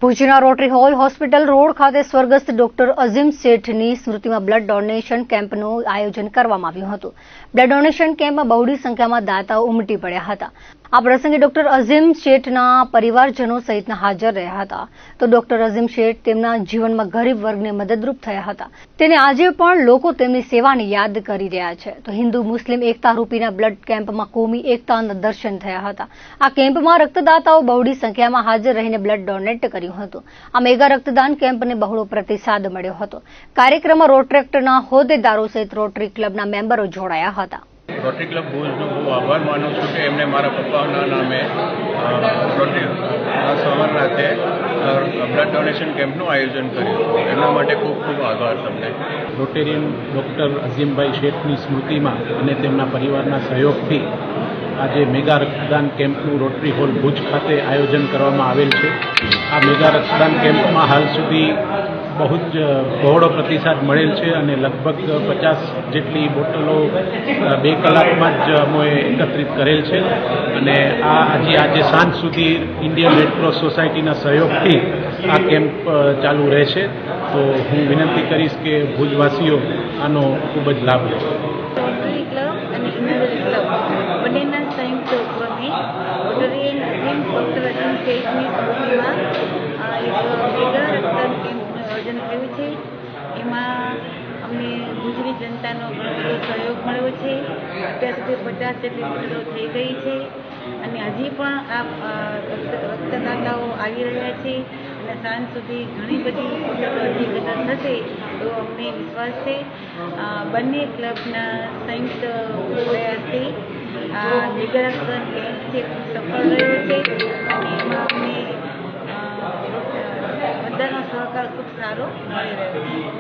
ભુજના rotary hall hospital road ખાતે સ્વર્ગસ્થ ડોક્ટર અઝીમ શેઠની સ્મૃતિમાં બ્લડ ડોનેશન કેમ્પનું આયોજન કરવામાં આવ્યું હતું. બ્લડ ડોનેશન કેમ્પમાં બહોળી સંખ્યામાં દાતાઓ ઉમટી પડ્યા હતા. આ પ્રસંગે ડોક્ટર અઝીમ શેઠના પરિવારજનો સહિતના હાજર રહ્યા હતા. તો ડોક્ટર અઝીમ શેઠ તેમના જીવનમાં ગરીબ વર્ગને મદદરૂપ થયા હતા. તેને આજે પણ લોકો તેમની સેવાને યાદ કરી રહ્યા છે. તો હિન્દુ મુસ્લિમ એકતા રૂપીના બ્લડ કેમ્પમાં કોમી એકતાના દર્શન થયા હતા. આ કેમ્પમાં રક્તદાતાઓ બહોળી સંખ્યામાં હાજર રહીને બ્લડ ડોનેટ કર્યું હતું. આ મેગા રક્તદાન કેમ્પને બહોળો પ્રતિસાદ મળ્યો હતો. કાર્યક્રમમાં રોટરેક્ટના હોદ્દેદારો સહિત રોટરી ક્લબના મેમ્બરો જોડાયા હતા. રોટરી ક્લબ ભુજનો હું આભાર માનું છું કે એમને મારા પપ્પાના નામે રોટરીના સહમર્નાથે બ્લડ ડોનેશન કેમ્પનું આયોજન કર્યું. એમના માટે ખૂબ ખૂબ આભાર તમને. રોટેરિયન ડૉક્ટર અઝીમભાઈ શેઠની સ્મૃતિમાં અને તેમના પરિવારના સહયોગથી આજે મેગા રક્તદાન કેમ્પનું રોટરી હોલ ભુજ ખાતે આયોજન કરવામાં આવેલ છે. આ મેગા રક્તદાન કેમ્પમાં હાલ સુધી બહુ જ બહોળો પ્રતિસાદ મળેલ છે અને લગભગ 50 જેટલી બોટલો 2 કલાકમાં જ અમે એકત્રિત કરેલ છે. અને આજે સાંજ સુધી ઇન્ડિયન રેડ ક્રોસ સોસાયટીના સહયોગથી આ કેમ્પ ચાલુ રહેશે. તો હું વિનંતી કરીશ કે ભુજવાસીઓ આનો ખૂબ જ લાભ લે. રોટરી ક્લબ અને ઇન્ડિયન ક્લબ બંનેના સંયુક્ત ઉપક્રમે રોટરીયન ડૉક્ટર અઝીમ શેઠની સ્મૃતિમાં એક મેગા રક્તદાન કેમ્પનું આયોજન કર્યું છે. એમાં અમને ભુજની જનતાનો ઘણો બધો સહયોગ મળ્યો છે. અત્યાર સુધી 50 જેટલી બોટલો થઈ ગઈ છે અને હજી પણ આ રક્તદાતાઓ આવી રહ્યા છે અને સાંજ સુધી ઘણી બધી બોટલો હજી એકત્ર થશે એવો અમને વિશ્વાસ છે. બંને ક્લબના સંયુક્ત પ્રયાસથી આ મેગા રક્તદાન કેમ્પ છે સફળ રહ્યો છે અને એમાં અમને બધાનો સહકાર ખૂબ સારો મળી રહ્યો છે.